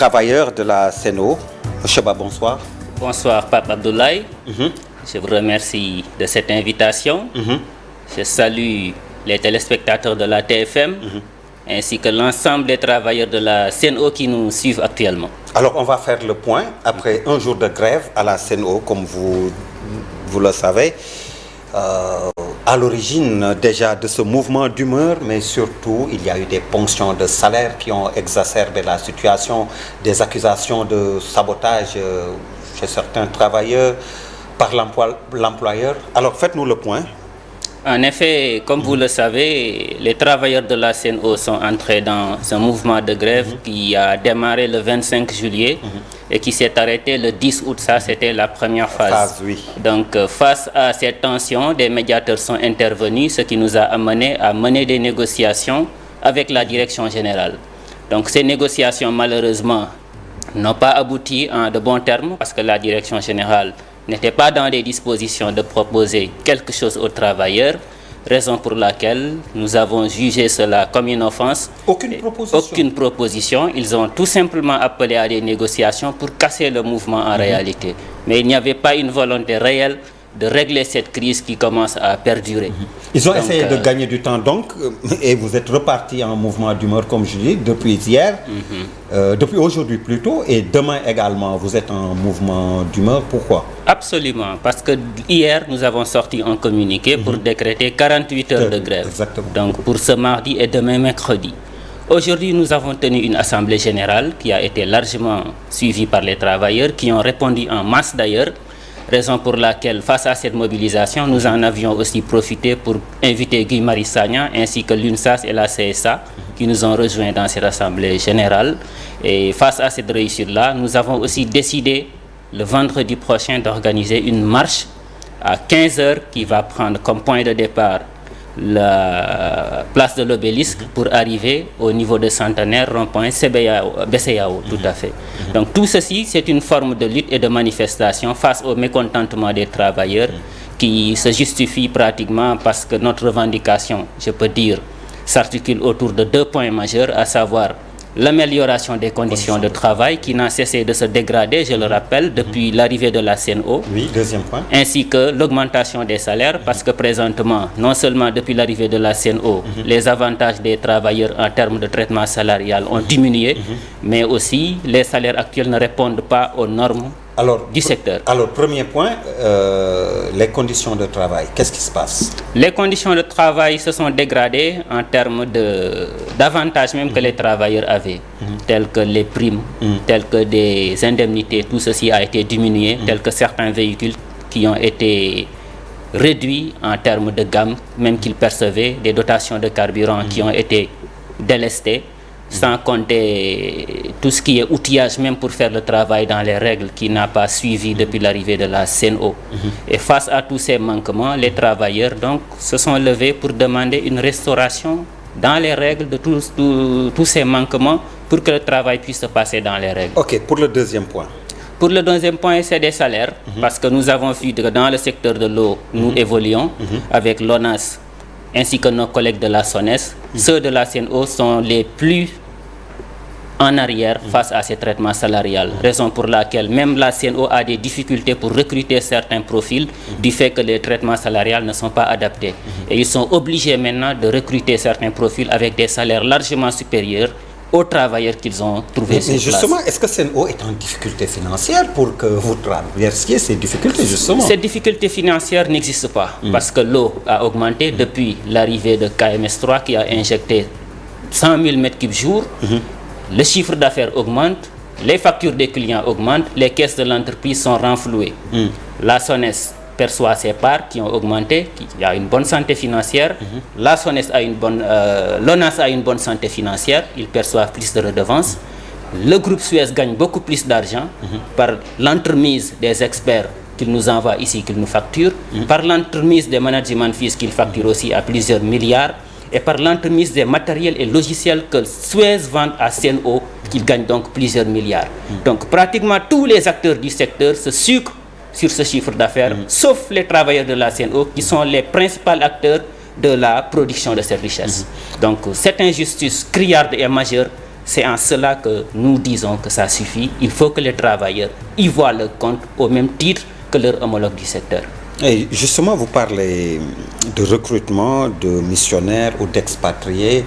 travailleurs de la CNO. Cheba, bonsoir. Bonsoir, Pape Abdoulaye. Je vous remercie de cette invitation. Je salue les téléspectateurs de la TFM ainsi que l'ensemble des travailleurs de la CNO qui nous suivent actuellement. Alors, on va faire le point après un jour de grève à la CNO, comme vous le savez. À l'origine déjà de ce mouvement d'humeur, mais surtout il y a eu des ponctions de salaire qui ont exacerbé la situation, des accusations de sabotage chez certains travailleurs par l'employeur. Alors faites-nous le point. En effet, comme vous le savez, les travailleurs de la CNO sont entrés dans un mouvement de grève qui a démarré le 25 juillet et qui s'est arrêté le 10 août. Ça, c'était la première phase. Oui. Donc, face à ces tensions, des médiateurs sont intervenus, ce qui nous a amené à mener des négociations avec la direction générale. Donc, ces négociations, malheureusement, n'ont pas abouti en de bons termes parce que la direction générale n'était pas dans les dispositions de proposer quelque chose aux travailleurs, raison pour laquelle nous avons jugé cela comme une offense. Aucune proposition. Aucune proposition. Ils ont tout simplement appelé à des négociations pour casser le mouvement en réalité. Mais il n'y avait pas une volonté réelle de régler cette crise qui commence à perdurer. Ils ont essayé de gagner du temps donc, et vous êtes reparti en mouvement d'humeur comme je dis, depuis hier, depuis aujourd'hui plutôt, et demain également vous êtes en mouvement d'humeur. Pourquoi? Absolument, parce que hier nous avons sorti un communiqué pour décréter 48 heures de grève. Exactement. Donc pour ce mardi et demain mercredi. Aujourd'hui, nous avons tenu une assemblée générale qui a été largement suivie par les travailleurs, qui ont répondu en masse d'ailleurs. Raison pour laquelle, face à cette mobilisation, nous en avions aussi profité pour inviter Guy Marius Sagna ainsi que l'UNSAS et la CSA qui nous ont rejoints dans cette assemblée générale. Et face à cette réussite-là, nous avons aussi décidé le vendredi prochain d'organiser une marche à 15 heures qui va prendre comme point de départ la place de l'Obélisque pour arriver au niveau de Centenaire, rond-point BCEAO, tout à fait. Donc tout ceci, c'est une forme de lutte et de manifestation face au mécontentement des travailleurs qui se justifie pratiquement parce que notre revendication, je peux dire, s'articule autour de 2 points majeurs, à savoir l'amélioration des conditions de travail qui n'a cessé de se dégrader, je le rappelle, depuis l'arrivée de la CNO. Oui, deuxième point. Ainsi que l'augmentation des salaires, parce que présentement, non seulement depuis l'arrivée de la CNO, les avantages des travailleurs en termes de traitement salarial ont diminué, mais aussi les salaires actuels ne répondent pas aux normes du secteur. Alors, premier point, les conditions de travail. Qu'est-ce qui se passe? Les conditions de travail se sont dégradées en termes d'avantages même que les travailleurs avaient, tels que les primes, tels que des indemnités. Tout ceci a été diminué, tels que certains véhicules qui ont été réduits en termes de gamme, même qu'ils percevaient, des dotations de carburant qui ont été délestées, sans compter tout ce qui est outillage même pour faire le travail dans les règles qui n'a pas suivi depuis l'arrivée de la CNO. Et face à tous ces manquements, les travailleurs donc se sont levés pour demander une restauration dans les règles de tous ces manquements pour que le travail puisse se passer dans les règles. Ok, pour le deuxième point. Pour le deuxième point, c'est des salaires, parce que nous avons vu que dans le secteur de l'eau, nous évoluons avec l'ONAS ainsi que nos collègues de la SONES. Ceux de la CNO sont les plus en arrière face à ces traitements salariales. Raison pour laquelle même la CNO a des difficultés pour recruter certains profils du fait que les traitements salariales ne sont pas adaptés. Et ils sont obligés maintenant de recruter certains profils avec des salaires largement supérieurs aux travailleurs qu'ils ont trouvés sur place. Mais justement, est-ce que CNO est en difficulté financière pour que vous traversiez ces difficultés justement? Ces difficultés financières n'existent pas parce que l'eau a augmenté depuis l'arrivée de KMS3 qui a injecté 100 000 m3 jour. Le chiffre d'affaires augmente, les factures des clients augmentent, les caisses de l'entreprise sont renflouées. La SONES perçoit ses parts qui ont augmenté, il y a une bonne santé financière. La SONES a une bonne, l'ONAS a une bonne santé financière, ils perçoivent plus de redevances. Le groupe Suez gagne beaucoup plus d'argent par l'entremise des experts qu'ils nous envoient ici, qu'ils nous facturent, par l'entremise des management fees qu'ils facturent aussi à plusieurs milliards, et par l'entremise des matériels et logiciels que Suez vend à CNO, qu'ils gagnent donc plusieurs milliards. Donc pratiquement tous les acteurs du secteur se sucrent sur ce chiffre d'affaires, sauf les travailleurs de la CNO qui sont les principaux acteurs de la production de cette richesse. Donc cette injustice criarde et majeure C'est en cela que nous disons que ça suffit. Il faut que les travailleurs y voient leur compte au même titre que leurs homologues du secteur. Et justement, vous parlez de recrutement de missionnaires ou d'expatriés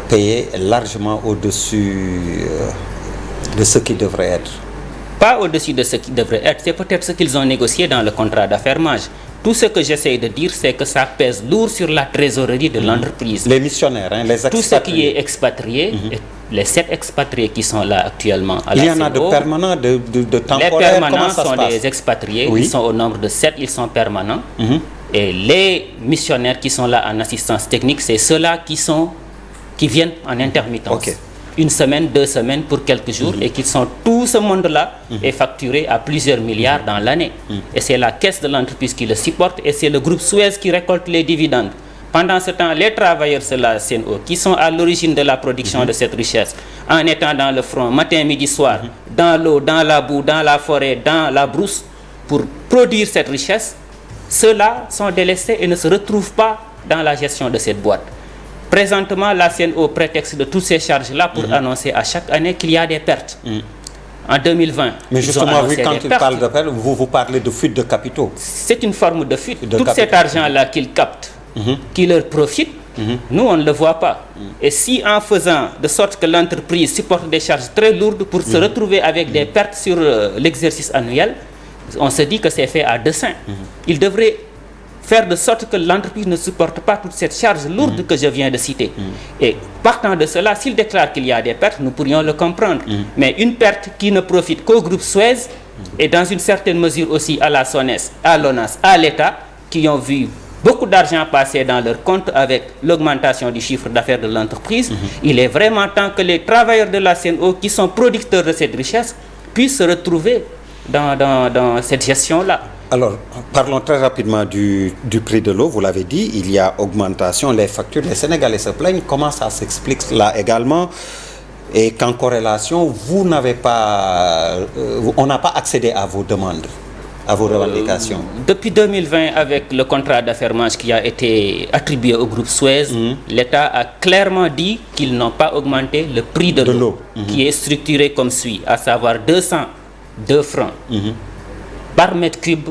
payés largement au-dessus de ce qui devrait être. Pas au-dessus de ce qui devrait être, c'est peut-être ce qu'ils ont négocié dans le contrat d'affermage. Tout ce que j'essaie de dire, c'est que ça pèse lourd sur la trésorerie de l'entreprise. Les missionnaires, hein, les expatriés. Tout ce qui est expatrié, les 7 expatriés qui sont là actuellement à la Il y en a CNO, de permanents, de temporaires. les permanents comment ça sont se passe? des expatriés, Oui. ils sont au nombre de 7, ils sont permanents. Et les missionnaires qui sont là en assistance technique, c'est ceux-là qui viennent en intermittence. Ok. Une semaine, 2 semaines pour quelques jours et qui sont tout ce monde-là est facturé à plusieurs milliards dans l'année. Et c'est la caisse de l'entreprise qui le supporte et c'est le groupe Suez qui récolte les dividendes. Pendant ce temps, les travailleurs de la CNO qui sont à l'origine de la production de cette richesse, en étant dans le front, matin, midi, soir, dans l'eau, dans la boue, dans la forêt, dans la brousse, pour produire cette richesse, ceux-là sont délaissés et ne se retrouvent pas dans la gestion de cette boîte. Présentement, la CNO prétexte de toutes ces charges-là pour annoncer à chaque année qu'il y a des pertes. En 2020, Mais ils ont justement, annoncé quand des il pertes. parle de pertes, vous parlez de fuite de capitaux. C'est une forme de fuite. De Tout capital. cet argent-là qu'ils captent, qui leur profite, nous, on ne le voit pas. Et si en faisant de sorte que l'entreprise supporte des charges très lourdes pour se retrouver avec des pertes sur l'exercice annuel, on se dit que c'est fait à dessein. Il devrait faire de sorte que l'entreprise ne supporte pas toute cette charge lourde que je viens de citer. Et partant de cela, s'il déclare qu'il y a des pertes, nous pourrions le comprendre. Mais une perte qui ne profite qu'au groupe Suez et dans une certaine mesure aussi à la SONES, à l'ONAS, à l'État, qui ont vu beaucoup d'argent passer dans leur compte avec l'augmentation du chiffre d'affaires de l'entreprise, il est vraiment temps que les travailleurs de la CNO qui sont producteurs de cette richesse puissent se retrouver dans cette gestion-là. Alors, parlons très rapidement du prix de l'eau. Vous l'avez dit, il y a augmentation, les factures. Les Sénégalais se plaignent. Comment ça s'explique là également? Et qu'en corrélation, vous n'avez pas, on n'a pas accédé à vos demandes, à vos revendications. Depuis 2020, avec le contrat d'affermage qui a été attribué au groupe Suez, l'État a clairement dit qu'ils n'ont pas augmenté le prix de l'eau, qui est structuré comme suit, à savoir 202 francs par mètre cube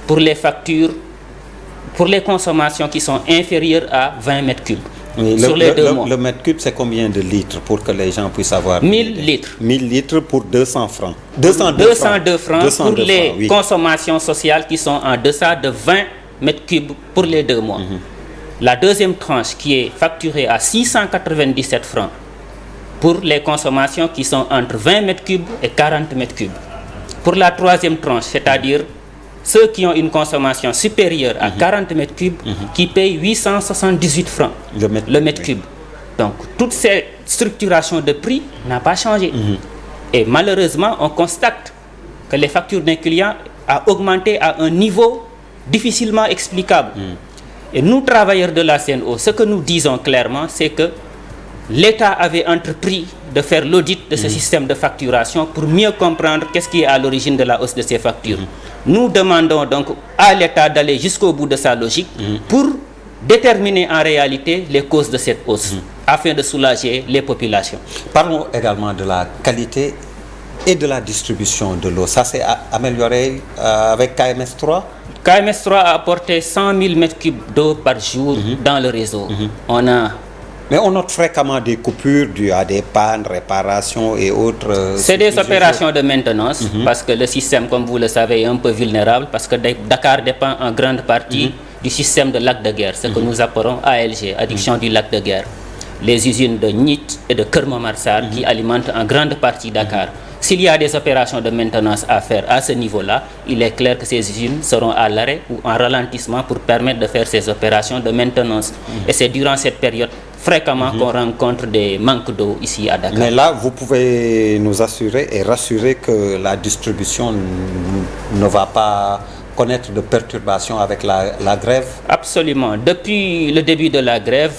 pour les factures, pour les consommations qui sont inférieures à 20 mètres cubes. Oui, sur les 2 mois. Le mètre cube, c'est combien de litres pour que les gens puissent avoir 1000 litres. 1000 litres pour 200 francs. 202 francs 202 pour les francs, oui. consommations sociales qui sont en deçà de 20 mètres cubes pour les 2 mois. La deuxième tranche qui est facturée à 697 francs pour les consommations qui sont entre 20 mètres cubes et 40 mètres cubes. Pour la troisième tranche, c'est-à-dire ceux qui ont une consommation supérieure à 40 mètres cubes, qui payent 878 francs le mètre cube. Donc, toute cette structuration de prix n'a pas changé. Et malheureusement, on constate que les factures d'un client ont augmenté à un niveau difficilement explicable. Et nous, travailleurs de la CNO, ce que nous disons clairement, c'est que l'État avait entrepris de faire l'audit de ce système de facturation pour mieux comprendre qu'est-ce qui est à l'origine de la hausse de ces factures. Nous demandons donc à l'État d'aller jusqu'au bout de sa logique pour déterminer en réalité les causes de cette hausse afin de soulager les populations. Parlons également de la qualité et de la distribution de l'eau. Ça s'est amélioré avec KMS3? KMS3 a apporté 100 000 mètres cubes d'eau par jour dans le réseau. Mais on note fréquemment des coupures dues à des pannes, réparations et autres. C'est des opérations de maintenance parce que le système, comme vous le savez, est un peu vulnérable parce que Dakar dépend en grande partie du système de lac de Guerre, ce que nous appelons ALG, adduction du lac de Guerre. Les usines de Nit et de Kermamarsar qui alimentent en grande partie Dakar. S'il y a des opérations de maintenance à faire à ce niveau-là, il est clair que ces usines seront à l'arrêt ou en ralentissement pour permettre de faire ces opérations de maintenance. Et c'est durant cette période fréquemment qu'on rencontre des manques d'eau ici à Dakar. Mais là, vous pouvez nous assurer et rassurer que la distribution ne va pas connaître de perturbations avec la grève? Absolument. Depuis le début de la grève,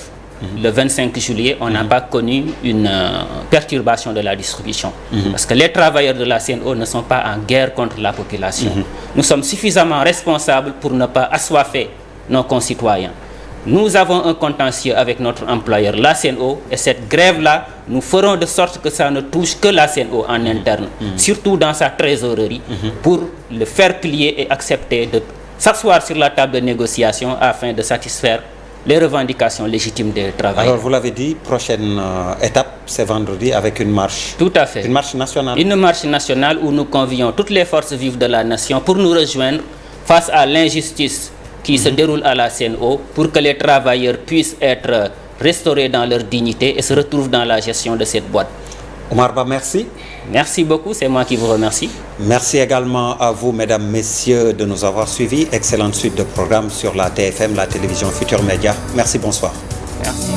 le 25 juillet, on n'a pas connu une perturbation de la distribution. Parce que les travailleurs de la CNO ne sont pas en guerre contre la population. Nous sommes suffisamment responsables pour ne pas assoiffer nos concitoyens. Nous avons un contentieux avec notre employeur, la CNO, et cette grève-là, nous ferons de sorte que ça ne touche que la CNO en interne, surtout dans sa trésorerie, pour le faire plier et accepter de s'asseoir sur la table de négociation afin de satisfaire les revendications légitimes des travailleurs. Alors, vous l'avez dit, prochaine étape, c'est vendredi avec une marche. Tout à fait. Une marche nationale. Une marche nationale où nous convions toutes les forces vives de la nation pour nous rejoindre face à l'injustice qui se déroule à la CNO, pour que les travailleurs puissent être restaurés dans leur dignité et se retrouvent dans la gestion de cette boîte. Omar Ba, merci. Merci beaucoup, c'est moi qui vous remercie. Merci également à vous, mesdames, messieurs, de nous avoir suivis. Excellente suite de programmes sur la TFM, la télévision Futur Média. Merci, bonsoir. Merci.